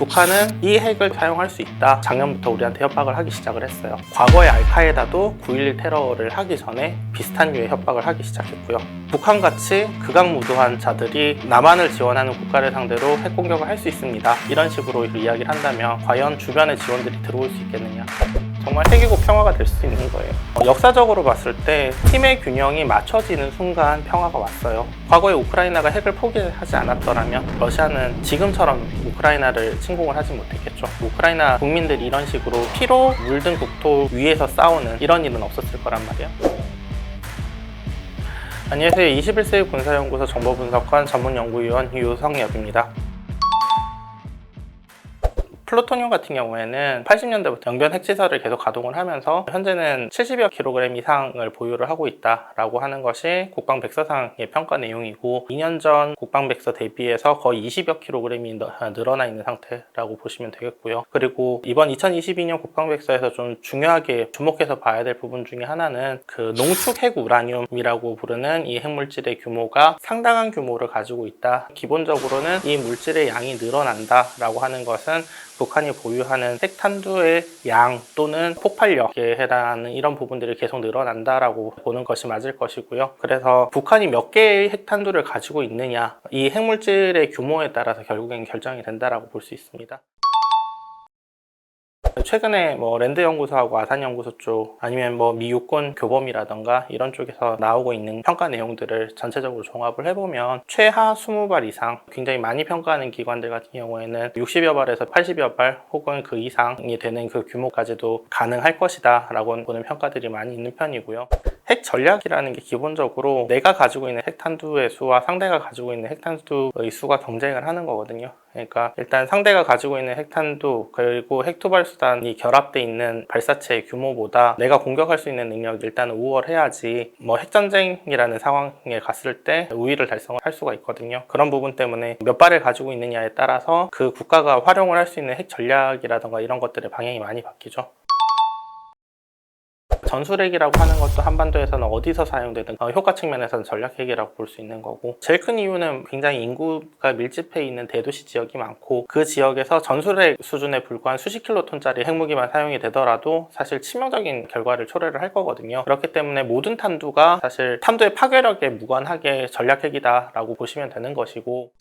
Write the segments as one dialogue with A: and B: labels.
A: 북한은 이 핵을 사용할 수 있다. 작년부터 우리한테 협박을 하기 시작을 했어요. 과거에 알카에다도 9.11 테러를 하기 전에 비슷한 류의 협박을 하기 시작했고요. 북한같이 극악무도한 자들이 남한을 지원하는 국가를 상대로 핵 공격을 할 수 있습니다. 이런 식으로 이야기를 한다면 과연 주변의 지원들이 들어올 수 있겠느냐? 정말 핵이고 평화가 될 수 있는 거예요. 역사적으로 봤을 때 힘의 균형이 맞춰지는 순간 평화가 왔어요. 과거에 우크라이나가 핵을 포기하지 않았더라면 러시아는 지금처럼 우크라이나를 침공을 하지 못했겠죠. 우크라이나 국민들이 이런 식으로 피로 물든 국토 위에서 싸우는 이런 일은 없었을 거란 말이에요. 안녕하세요. 21세기 군사연구소 정보분석관 전문연구위원 유성엽입니다. 플루토늄 같은 경우에는 80년대부터 영변 핵시설을 계속 가동을 하면서 현재는 70여 킬로그램 이상을 보유를 하고 있다라고 하는 것이 국방백서상의 평가 내용이고 2년 전 국방백서 대비해서 거의 20여 킬로그램이 늘어나 있는 상태라고 보시면 되겠고요. 그리고 이번 2022년 국방백서에서 좀 중요하게 주목해서 봐야 될 부분 중에 하나는 그 농축 핵 우라늄이라고 부르는 이 핵물질의 규모가 상당한 규모를 가지고 있다. 기본적으로는 이 물질의 양이 늘어난다라고 하는 것은 북한이 보유하는 핵탄두의 양 또는 폭발력에 해당하는 이런 부분들이 계속 늘어난다라고 보는 것이 맞을 것이고요. 그래서 북한이 몇 개의 핵탄두를 가지고 있느냐, 이 핵물질의 규모에 따라서 결국엔 결정이 된다라고 볼 수 있습니다. 최근에 랜드 연구소하고 아산 연구소 쪽 아니면 미 육군 교범이라던가 이런 쪽에서 나오고 있는 평가 내용들을 전체적으로 종합을 해보면 최하 20발 이상 굉장히 많이 평가하는 기관들 같은 경우에는 60여 발에서 80여 발 혹은 그 이상이 되는 그 규모까지도 가능할 것이다 라고 보는 평가들이 많이 있는 편이고요. 핵 전략이라는 게 기본적으로 내가 가지고 있는 핵탄두의 수와 상대가 가지고 있는 핵탄두의 수가 경쟁을 하는 거거든요. 그러니까 일단 상대가 가지고 있는 핵탄두 그리고 핵투발 수단이 결합되어 있는 발사체의 규모보다 내가 공격할 수 있는 능력이 일단 우월해야지 핵전쟁이라는 상황에 갔을 때 우위를 달성할 수가 있거든요. 그런 부분 때문에 몇 발을 가지고 있느냐에 따라서 그 국가가 활용을 할 수 있는 핵 전략이라던가 이런 것들의 방향이 많이 바뀌죠. 전술핵이라고 하는 것도 한반도에서는 어디서 사용되든 효과 측면에서는 전략핵이라고 볼 수 있는 거고, 제일 큰 이유는 굉장히 인구가 밀집해 있는 대도시 지역이 많고 그 지역에서 전술핵 수준에 불과한 수십 킬로톤짜리 핵무기만 사용이 되더라도 사실 치명적인 결과를 초래를 할 거거든요. 그렇기 때문에 모든 탄두가 사실 탄두의 파괴력에 무관하게 전략핵이다라고 보시면 되는 것이고,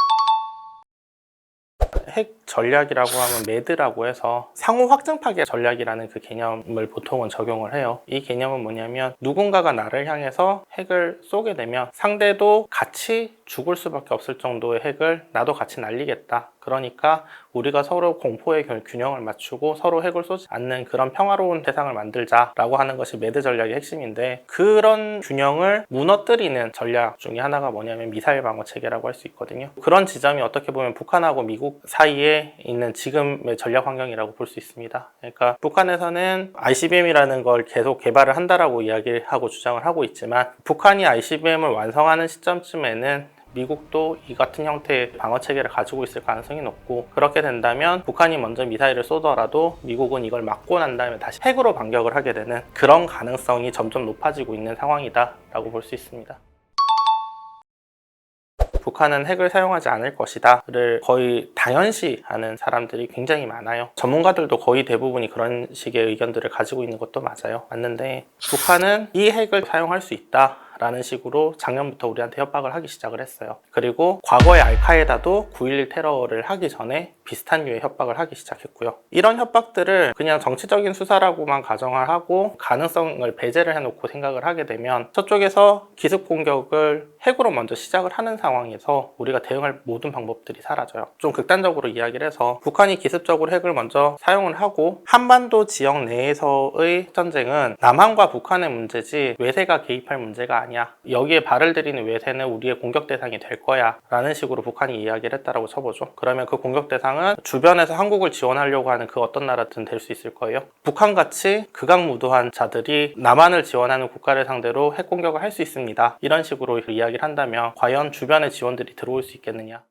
A: 핵 전략이라고 하면 매드라고 해서 상호 확증 파괴 전략이라는 그 개념을 보통은 적용을 해요. 이 개념은 뭐냐면 누군가가 나를 향해서 핵을 쏘게 되면 상대도 같이 죽을 수밖에 없을 정도의 핵을 나도 같이 날리겠다. 그러니까 우리가 서로 공포의 균형을 맞추고 서로 핵을 쏘지 않는 그런 평화로운 세상을 만들자라고 하는 것이 매드 전략의 핵심인데, 그런 균형을 무너뜨리는 전략 중에 하나가 뭐냐면 미사일 방어 체계라고 할 수 있거든요. 그런 지점이 어떻게 보면 북한하고 미국 사이에 있는 지금의 전략 환경이라고 볼 수 있습니다. 그러니까 북한에서는 ICBM이라는 걸 계속 개발을 한다라고 이야기하고 주장을 하고 있지만, 북한이 ICBM을 완성하는 시점쯤에는 미국도 이 같은 형태의 방어 체계를 가지고 있을 가능성이 높고, 그렇게 된다면 북한이 먼저 미사일을 쏘더라도 미국은 이걸 막고 난 다음에 다시 핵으로 반격을 하게 되는 그런 가능성이 점점 높아지고 있는 상황이다 라고 볼 수 있습니다. 북한은 핵을 사용하지 않을 것이다를 거의 당연시하는 사람들이 굉장히 많아요. 전문가들도 거의 대부분이 그런 식의 의견들을 가지고 있는 것도 맞는데, 북한은 이 핵을 사용할 수 있다 라는 식으로 작년부터 우리한테 협박을 하기 시작을 했어요. 그리고 과거에 알카에다도 9.11 테러를 하기 전에 비슷한 류의 협박을 하기 시작했고요. 이런 협박들을 그냥 정치적인 수사라고만 가정을 하고 가능성을 배제를 해놓고 생각을 하게 되면 저쪽에서 기습 공격을 핵으로 먼저 시작을 하는 상황에서 우리가 대응할 모든 방법들이 사라져요. 좀 극단적으로 이야기를 해서 북한이 기습적으로 핵을 먼저 사용을 하고 한반도 지역 내에서의 전쟁은 남한과 북한의 문제지 외세가 개입할 문제가 아니야. 여기에 발을 들이는 외세는 우리의 공격 대상이 될 거야 라는 식으로 북한이 이야기를 했다라고 쳐보죠. 그러면 그 공격 대상은 주변에서 한국을 지원하려고 하는 그 어떤 나라든 될 수 있을 거예요. 북한같이 극악무도한 자들이 남한을 지원하는 국가를 상대로 핵 공격을 할 수 있습니다. 이런 식으로 이야기를 한다면 과연 주변의 지원들이 들어올 수 있겠느냐?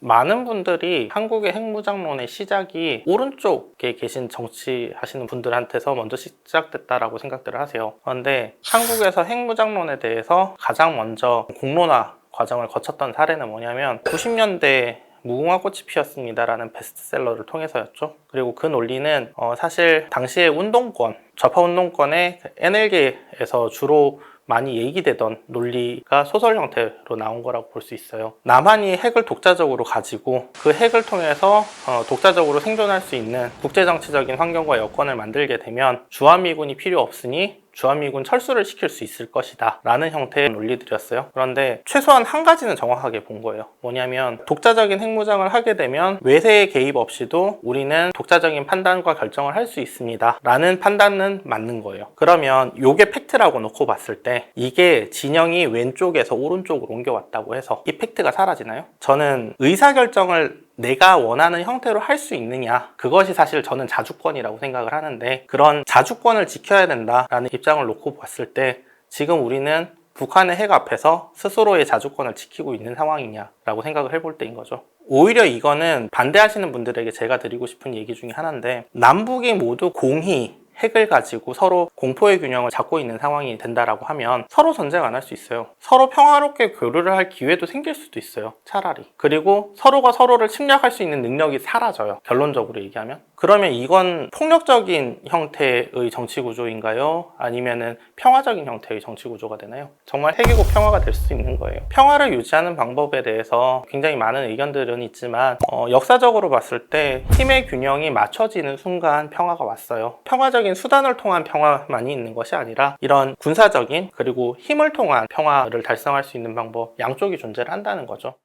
A: 많은 분들이 한국의 핵무장론의 시작이 오른쪽에 계신 정치하시는 분들한테서 먼저 시작됐다라고 생각들을 하세요. 그런데 한국에서 핵무장론에 대해서 가장 먼저 공론화 과정을 거쳤던 사례는 뭐냐면 90년대 무궁화 꽃이 피었습니다라는 베스트셀러를 통해서였죠. 그리고 그 논리는 사실 당시의 운동권, 좌파 운동권의 NL계에서 주로 많이 얘기되던 논리가 소설 형태로 나온 거라고 볼 수 있어요. 남한이 핵을 독자적으로 가지고 그 핵을 통해서 독자적으로 생존할 수 있는 국제정치적인 환경과 여건을 만들게 되면 주한미군이 필요 없으니 주한미군 철수를 시킬 수 있을 것이다 라는 형태의 논리들이었어요. 그런데 최소한 한 가지는 정확하게 본 거예요. 뭐냐면 독자적인 핵무장을 하게 되면 외세의 개입 없이도 우리는 독자적인 판단과 결정을 할 수 있습니다 라는 판단은 맞는 거예요. 그러면 이게 팩트라고 놓고 봤을 때 이게 진영이 왼쪽에서 오른쪽으로 옮겨왔다고 해서 이 팩트가 사라지나요? 저는 의사결정을 내가 원하는 형태로 할 수 있느냐, 그것이 사실 저는 자주권이라고 생각을 하는데, 그런 자주권을 지켜야 된다라는 입장을 놓고 봤을 때 지금 우리는 북한의 핵 앞에서 스스로의 자주권을 지키고 있는 상황이냐라고 생각을 해볼 때인 거죠. 오히려 이거는 반대하시는 분들에게 제가 드리고 싶은 얘기 중에 하나인데, 남북이 모두 공히 핵을 가지고 서로 공포의 균형을 잡고 있는 상황이 된다라고 하면 서로 전쟁 안 할 수 있어요. 서로 평화롭게 교류를 할 기회도 생길 수도 있어요. 차라리. 그리고 서로가 서로를 침략할 수 있는 능력이 사라져요. 결론적으로 얘기하면. 그러면 이건 폭력적인 형태의 정치 구조인가요? 아니면은 평화적인 형태의 정치 구조가 되나요? 정말 핵이고 평화가 될 수 있는 거예요. 평화를 유지하는 방법에 대해서 굉장히 많은 의견들은 있지만 역사적으로 봤을 때 힘의 균형이 맞춰지는 순간 평화가 왔어요. 평화적인 수단을 통한 평화만이 있는 것이 아니라 이런 군사적인 그리고 힘을 통한 평화를 달성할 수 있는 방법, 양쪽이 존재를 한다는 거죠.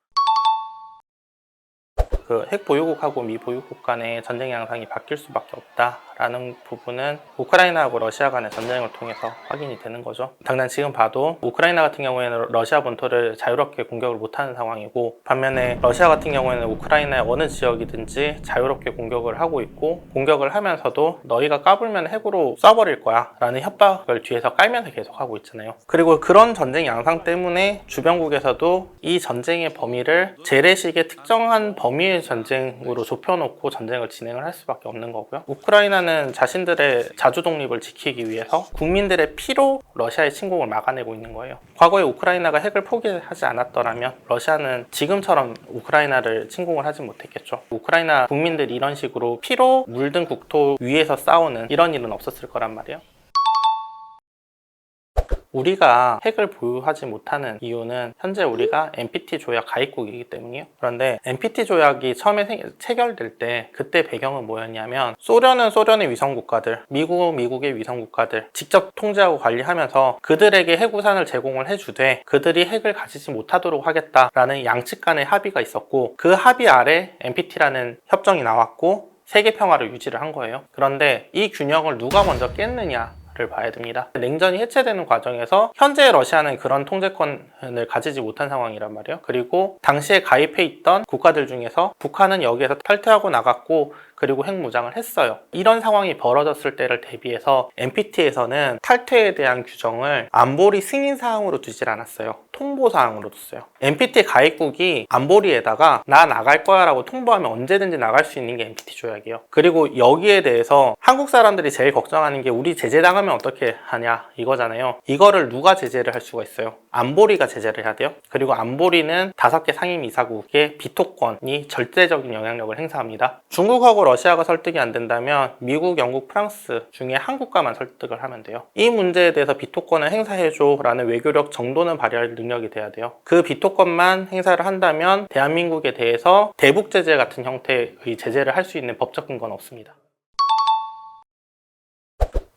A: 그 핵 보유국하고 미보유국 간의 전쟁 양상이 바뀔 수밖에 없다라는 부분은 우크라이나하고 러시아 간의 전쟁을 통해서 확인이 되는 거죠. 당장 지금 봐도 우크라이나 같은 경우에는 러시아 본토를 자유롭게 공격을 못하는 상황이고, 반면에 러시아 같은 경우에는 우크라이나의 어느 지역이든지 자유롭게 공격을 하고 있고, 공격을 하면서도 너희가 까불면 핵으로 쏴버릴 거야 라는 협박을 뒤에서 깔면서 계속 하고 있잖아요. 그리고 그런 전쟁 양상 때문에 주변국에서도 이 전쟁의 범위를 재래식의 특정한 범위의 전쟁으로 좁혀놓고 전쟁을 진행을 할 수밖에 없는 거고요. 우크라이나는 자신들의 자주 독립을 지키기 위해서 국민들의 피로 러시아의 침공을 막아내고 있는 거예요. 과거에 우크라이나가 핵을 포기하지 않았더라면 러시아는 지금처럼 우크라이나를 침공을 하지 못했겠죠. 우크라이나 국민들이 이런 식으로 피로 물든 국토 위에서 싸우는 이런 일은 없었을 거란 말이에요. 우리가 핵을 보유하지 못하는 이유는 현재 우리가 NPT 조약 가입국이기 때문이에요. 그런데 NPT 조약이 처음에 체결될 때 그때 배경은 뭐였냐면, 소련은 소련의 위성국가들, 미국은 미국의 위성국가들 직접 통제하고 관리하면서 그들에게 핵우산을 제공을 해주되 그들이 핵을 가지지 못하도록 하겠다라는 양측 간의 합의가 있었고, 그 합의 아래 NPT라는 협정이 나왔고 세계 평화를 유지를 한 거예요. 그런데 이 균형을 누가 먼저 깼느냐 를 봐야 됩니다. 냉전이 해체되는 과정에서 현재 러시아는 그런 통제권을 가지지 못한 상황이란 말이에요. 그리고 당시에 가입해 있던 국가들 중에서 북한은 여기에서 탈퇴하고 나갔고, 그리고 핵무장을 했어요. 이런 상황이 벌어졌을 때를 대비해서 NPT에서는 탈퇴에 대한 규정을 안보리 승인사항으로 두질 않았어요. 통보사항으로 뒀어요. NPT 가입국이 안보리에다가 나 나갈 거야 라고 통보하면 언제든지 나갈 수 있는 게 NPT 조약이에요. 그리고 여기에 대해서 한국 사람들이 제일 걱정하는 게 우리 제재당하면 어떻게 하냐 이거잖아요. 이거를 누가 제재를 할 수가 있어요? 안보리가 제재를 해야 돼요. 그리고 안보리는 5개 상임이사국의 비토권이 절대적인 영향력을 행사합니다. 중국하고 러시아가 설득이 안 된다면 미국, 영국, 프랑스 중에 한 국가만 설득을 하면 돼요. 이 문제에 대해서 비토권을 행사해줘 라는 외교력 정도는 발휘할 능력이 돼야 돼요. 그 비토권만 행사를 한다면 대한민국에 대해서 대북 제재 같은 형태의 제재를 할 수 있는 법적 근거는 없습니다.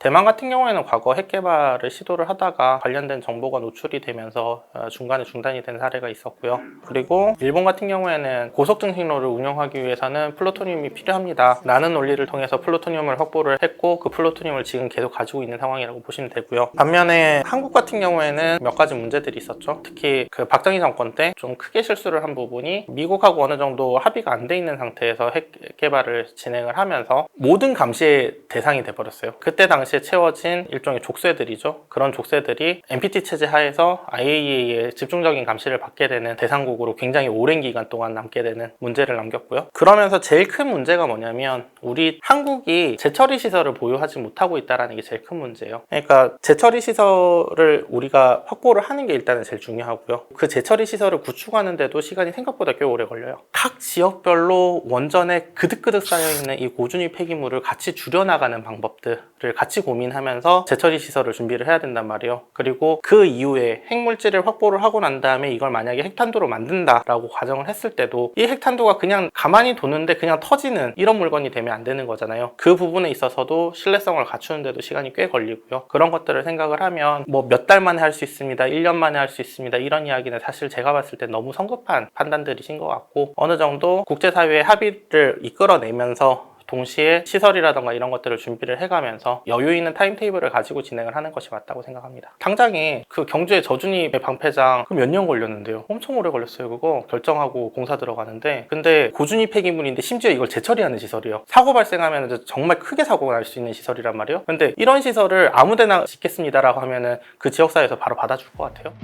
A: 대만 같은 경우에는 과거 핵 개발을 시도를 하다가 관련된 정보가 노출이 되면서 중간에 중단이 된 사례가 있었고요. 그리고 일본 같은 경우에는 고속증식로를 운영하기 위해서는 플루토늄이 필요합니다 라는 논리를 통해서 플루토늄을 확보를 했고, 그 플루토늄을 지금 계속 가지고 있는 상황이라고 보시면 되고요. 반면에 한국 같은 경우에는 몇 가지 문제들이 있었죠. 특히 그 박정희 정권 때 좀 크게 실수를 한 부분이, 미국하고 어느 정도 합의가 안 돼 있는 상태에서 핵 개발을 진행을 하면서 모든 감시의 대상이 돼버렸어요. 그때 당시 당시에 채워진 일종의 족쇄들이죠. 그런 족쇄들이 NPT 체제 하에서 IAEA의 집중적인 감시를 받게 되는 대상국으로 굉장히 오랜 기간 동안 남게 되는 문제를 남겼고요. 그러면서 제일 큰 문제가 뭐냐면 우리 한국이 재처리 시설을 보유하지 못하고 있다는 게 제일 큰 문제예요. 그러니까 재처리 시설을 우리가 확보를 하는 게 일단은 제일 중요하고요. 그 재처리 시설을 구축하는데도 시간이 생각보다 꽤 오래 걸려요. 각 지역별로 원전에 그득그득 쌓여있는 이 고준위 폐기물을 같이 줄여나가는 방법들을 같이 고민하면서 재처리 시설을 준비를 해야 된단 말이에요. 그리고 그 이후에 핵물질을 확보를 하고 난 다음에 이걸 만약에 핵탄두로 만든다라고 가정을 했을 때도 이 핵탄두가 그냥 가만히 도는데 그냥 터지는 이런 물건이 되면 안 되는 거잖아요. 그 부분에 있어서도 신뢰성을 갖추는데도 시간이 꽤 걸리고요. 그런 것들을 생각을 하면 뭐 몇 달 만에 할 수 있습니다, 1년 만에 할 수 있습니다, 이런 이야기는 사실 제가 봤을 때 너무 성급한 판단들이신 것 같고, 어느 정도 국제사회의 합의를 이끌어내면서 동시에 시설이라던가 이런 것들을 준비를 해가면서 여유 있는 타임테이블을 가지고 진행을 하는 것이 맞다고 생각합니다. 당장에 그 경주의 저준위 방패장 그 몇 년 걸렸는데요. 엄청 오래 걸렸어요. 그거 결정하고 공사 들어가는데, 근데 고준위 폐기물인데 심지어 이걸 재처리하는 시설이에요. 사고 발생하면 정말 크게 사고가 날 수 있는 시설이란 말이에요. 근데 이런 시설을 아무데나 짓겠습니다라고 하면은 그 지역사회에서 바로 받아줄 것 같아요.